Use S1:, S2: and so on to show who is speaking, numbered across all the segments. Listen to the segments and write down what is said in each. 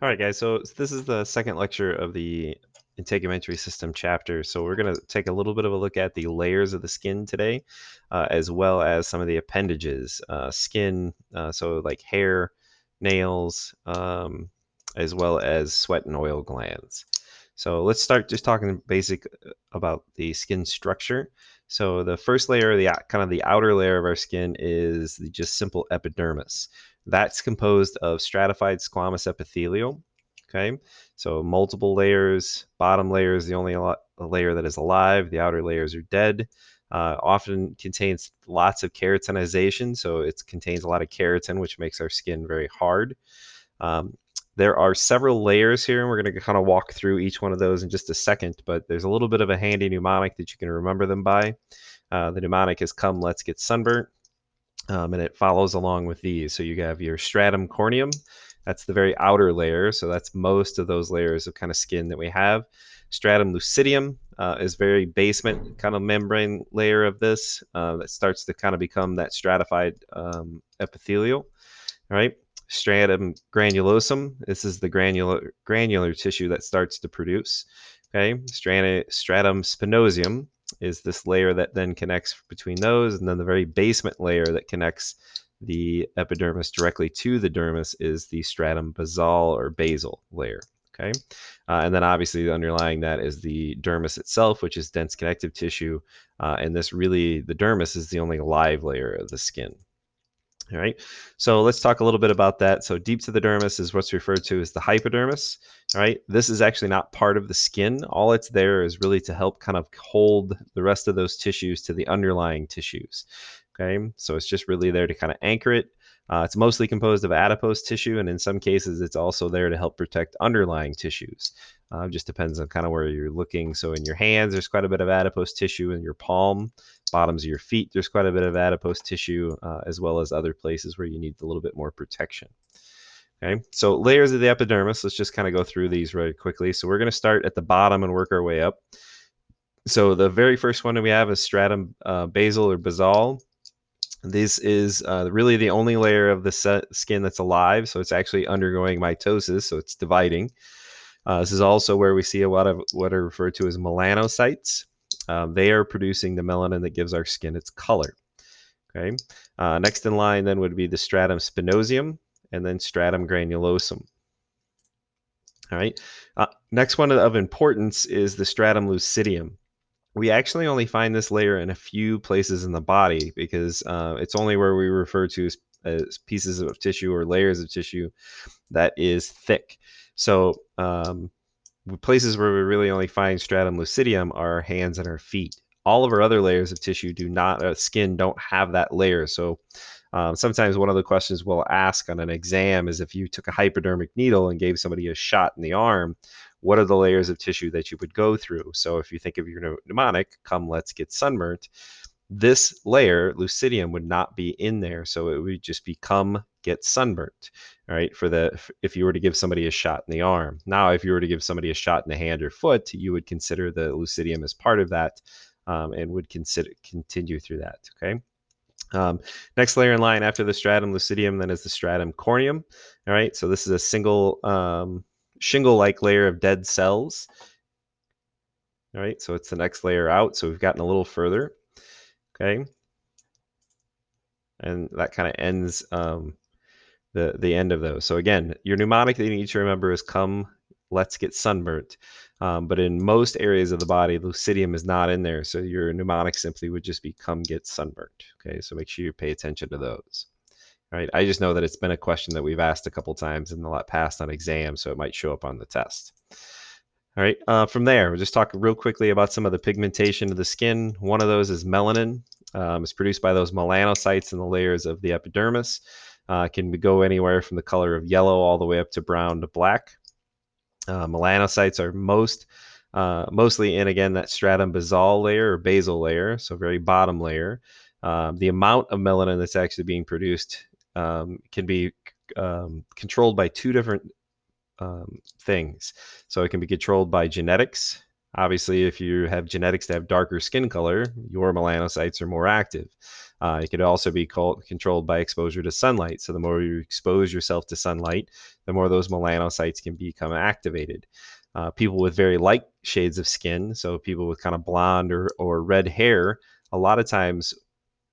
S1: All right, guys. So this is the second lecture of the integumentary system chapter. So we're going to take a little bit of a look at the layers of the skin today, as well as some of the appendages, skin, so like hair, nails, as well as sweat and oil glands. So let's start just talking basic about the skin structure. So the first layer, the kind of the outer layer of our skin, is the just simple epidermis. That's composed of stratified squamous epithelial. Okay, so multiple layers. Bottom layer is the only layer that is alive. The outer layers are dead. Often contains lots of keratinization, so it contains a lot of keratin, which makes our skin very hard. Um, there are several layers here, and we're going to kind of walk through each one of those in just a second, but there's a little bit of a handy mnemonic that you can remember them by. The mnemonic is "Come, let's get sunburnt." And it follows along with these. So you have your stratum corneum. That's the very outer layer. So that's most of those layers of kind of skin that we have. Stratum lucidium is very basement kind of membrane layer of this that starts to kind of become that stratified epithelial. All right. Stratum granulosum. This is the granular tissue that starts to produce. Okay. Stratum spinosum is this layer that then connects between those, and then the very basement layer that connects the epidermis directly to the dermis is the stratum basal or basal layer. Okay, and then obviously underlying that is the dermis itself, which is dense connective tissue, and this really, the dermis is the only live layer of the skin. All right, so let's talk a little bit about that. So deep to the dermis is what's referred to as the hypodermis. All right, this is actually not part of the skin. All it's there is really to help kind of hold the rest of those tissues to the underlying tissues. Okay, so it's just really there to kind of anchor it. It's mostly composed of adipose tissue, and in some cases, it's also there to help protect underlying tissues. Just depends on kind of where you're looking. So in your hands, there's quite a bit of adipose tissue. In your palm, bottoms of your feet, there's quite a bit of adipose tissue, as well as other places where you need a little bit more protection. Okay, so layers of the epidermis, let's just kind of go through these very quickly. So we're going to start at the bottom and work our way up. So the very first one that we have is stratum basal or basal. This is really the only layer of the skin that's alive, so it's actually undergoing mitosis, so it's dividing. This is also where we see a lot of what are referred to as melanocytes. They are producing the melanin that gives our skin its color. Okay. Next in line then would be the stratum spinosum and then stratum granulosum. All right. Next one of importance is the stratum lucidium. We actually only find this layer in a few places in the body because it's only where we refer to as pieces of tissue or layers of tissue that is thick. So places where we really only find stratum lucidium are our hands and our feet. All of our other layers of tissue do not, skin don't have that layer. So sometimes one of the questions we'll ask on an exam is if you took a hypodermic needle and gave somebody a shot in the arm, what are the layers of tissue that you would go through? So if you think of your mnemonic, "Come, let's get sunburnt," this layer, lucidium, would not be in there. So it would just be "Come, get sunburnt." All right, if you were to give somebody a shot in the arm. Now, if you were to give somebody a shot in the hand or foot, you would consider the lucidium as part of that, and would continue through that. Okay. Next layer in line after the stratum lucidium then is the stratum corneum. All right, so this is a single shingle-like layer of dead cells. All right, so it's the next layer out. So we've gotten a little further. Okay, and that kind of ends the end of those. So again, your mnemonic that you need to remember is "Come, let's get sunburnt." But in most areas of the body, lucidium is not in there. So your mnemonic simply would just be "Come, get sunburnt." Okay, so make sure you pay attention to those. All right, I just know that it's been a question that we've asked a couple times in the past on exams, so it might show up on the test. All right, from there, we'll just talk real quickly about some of the pigmentation of the skin. One of those is melanin. It's produced by those melanocytes in the layers of the epidermis. Can go anywhere from the color of yellow all the way up to brown to black. Melanocytes are mostly in, again, that stratum basal layer or basal layer, so very bottom layer. The amount of melanin that's actually being produced can be controlled by two different things. So it can be controlled by genetics, Obviously, if you have genetics to have darker skin color, your melanocytes are more active. It could also be controlled by exposure to sunlight. So the more you expose yourself to sunlight, the more those melanocytes can become activated. People with very light shades of skin, so people with kind of blonde or red hair, a lot of times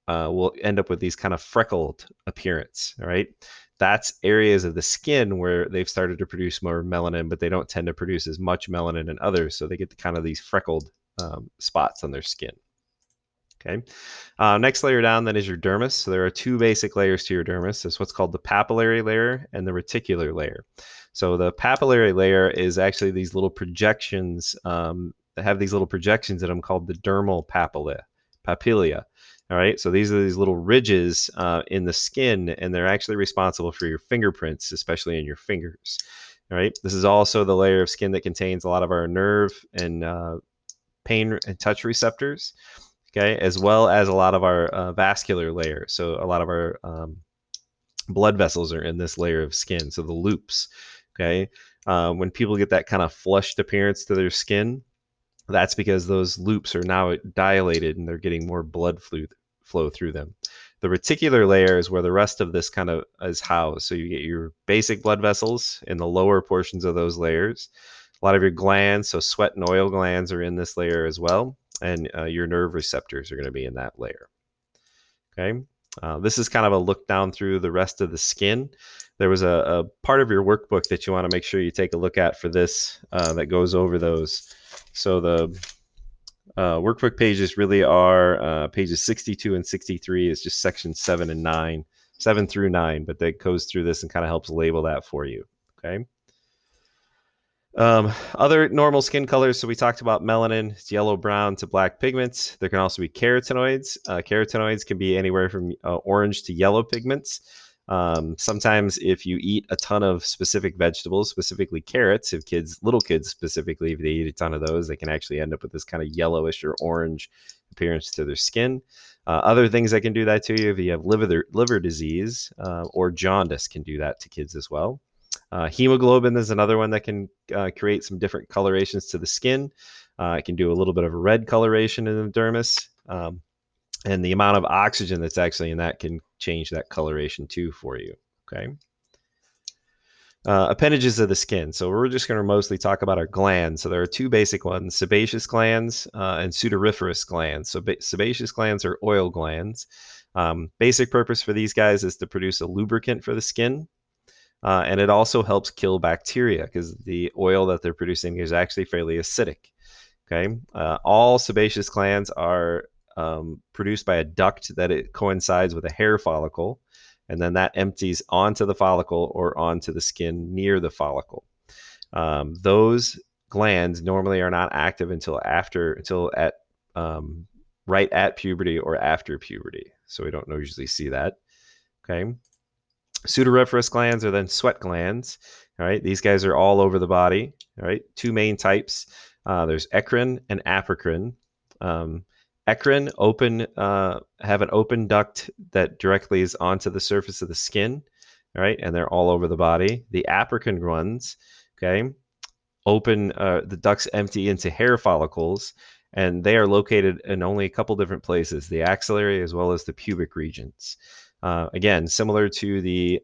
S1: will end up with these kind of freckled appearance. All right, that's areas of the skin where they've started to produce more melanin, but they don't tend to produce as much melanin in others, so they get kind of these freckled spots on their skin. Okay. Next layer down then is your dermis. So there are two basic layers to your dermis. There's what's called the papillary layer and the reticular layer. So the papillary layer is actually these little projections that have these little projections in them called the dermal papilla. All right. So these are these little ridges in the skin, and they're actually responsible for your fingerprints, especially in your fingers. All right. This is also the layer of skin that contains a lot of our nerve and pain and touch receptors, okay, as well as a lot of our vascular layer. So a lot of our blood vessels are in this layer of skin, so the loops, okay. When people get that kind of flushed appearance to their skin, that's because those loops are now dilated and they're getting more blood flow through them. The reticular layer is where the rest of this kind of is housed. So you get your basic blood vessels in the lower portions of those layers. A lot of your glands, so sweat and oil glands, are in this layer as well, and your nerve receptors are going to be in that layer. Okay, this is kind of a look down through the rest of the skin. There was a part of your workbook that you want to make sure you take a look at for this that goes over those. So the workbook pages really are pages 62 and 63 is just section 7 and 9, 7 through 9, but that goes through this and kind of helps label that for you. Okay. Other normal skin colors. So we talked about melanin, it's yellow, brown to black pigments. There can also be carotenoids. Carotenoids can be anywhere from orange to yellow pigments. Sometimes if you eat a ton of specific vegetables, specifically carrots, if little kids specifically, if they eat a ton of those, they can actually end up with this kind of yellowish or orange appearance to their skin. Other things that can do that to you, if you have liver disease or jaundice, can do that to kids as well. Hemoglobin is another one that can create some different colorations to the skin. It can do a little bit of a red coloration in the dermis. And the amount of oxygen that's actually in that can change that coloration too for you. Okay. Appendages of the skin. So we're just going to mostly talk about our glands. So there are two basic ones, sebaceous glands and sudoriferous glands. So sebaceous glands are oil glands. Basic purpose for these guys is to produce a lubricant for the skin. And it also helps kill bacteria because the oil that they're producing is actually fairly acidic. Okay. All sebaceous glands are produced by a duct that it coincides with a hair follicle, and then that empties onto the follicle or onto the skin near the follicle. Those glands normally are not active until at right at puberty or after puberty. So we don't usually see that. Okay. Sudoriferous glands are then sweat glands. All right, these guys are all over the body. All right, two main types. There's eccrine and apocrine. Eccrine have an open duct that directly is onto the surface of the skin. All right, and they're all over the body. The apocrine ones, okay, the ducts empty into hair follicles, and they are located in only a couple different places, the axillary as well as the pubic regions. Again, similar to the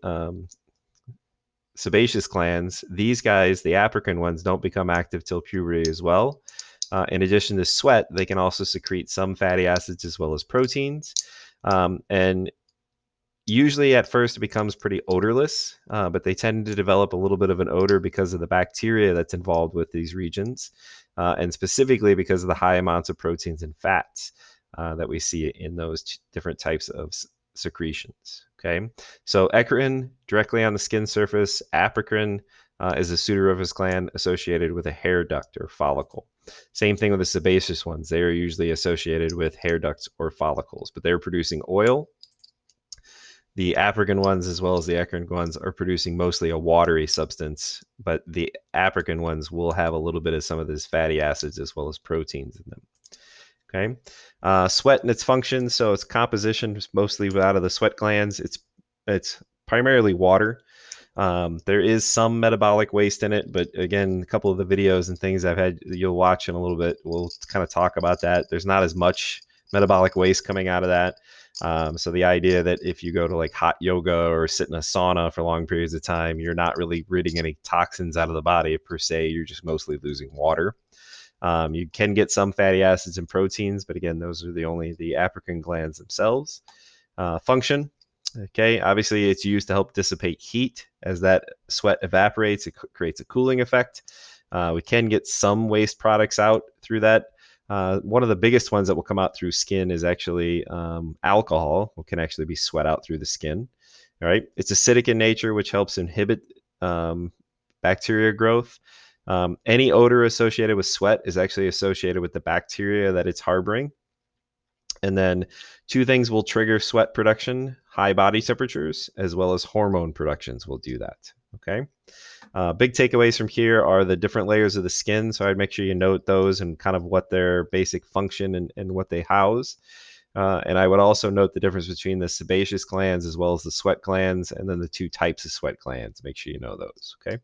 S1: sebaceous glands, these guys, the apocrine ones, don't become active till puberty as well. In addition to sweat, they can also secrete some fatty acids as well as proteins. And usually at first it becomes pretty odorless, but they tend to develop a little bit of an odor because of the bacteria that's involved with these regions, and specifically because of the high amounts of proteins and fats that we see in those different types of secretions. Okay, so eccrine directly on the skin surface, apocrine is a sudoriferous gland associated with a hair duct or follicle. Same thing with the sebaceous ones. They are usually associated with hair ducts or follicles, but they're producing oil. The apocrine ones as well as the eccrine ones are producing mostly a watery substance, but the apocrine ones will have a little bit of some of these fatty acids as well as proteins in them. Okay, sweat and its function. So its composition is mostly out of the sweat glands. It's primarily water. There is some metabolic waste in it, but again, a couple of the videos and things I've had you'll watch in a little bit, we'll kind of talk about that. There's not as much metabolic waste coming out of that. So the idea that if you go to like hot yoga or sit in a sauna for long periods of time, you're not really ridding any toxins out of the body per se. You're just mostly losing water. You can get some fatty acids and proteins, but again, those are the apocrine glands themselves. Function. Okay, obviously it's used to help dissipate heat. As that sweat evaporates, it creates a cooling effect. We can get some waste products out through that. One of the biggest ones that will come out through skin is actually alcohol, which can actually be sweat out through the skin. All right, it's acidic in nature, which helps inhibit bacteria growth. Any odor associated with sweat is actually associated with the bacteria that it's harboring. And then two things will trigger sweat production: high body temperatures, as well as hormone productions will do that. Okay. Big takeaways from here are the different layers of the skin. So I'd make sure you note those and kind of what their basic function and what they house. And I would also note the difference between the sebaceous glands as well as the sweat glands, and then the two types of sweat glands. Make sure you know those. Okay.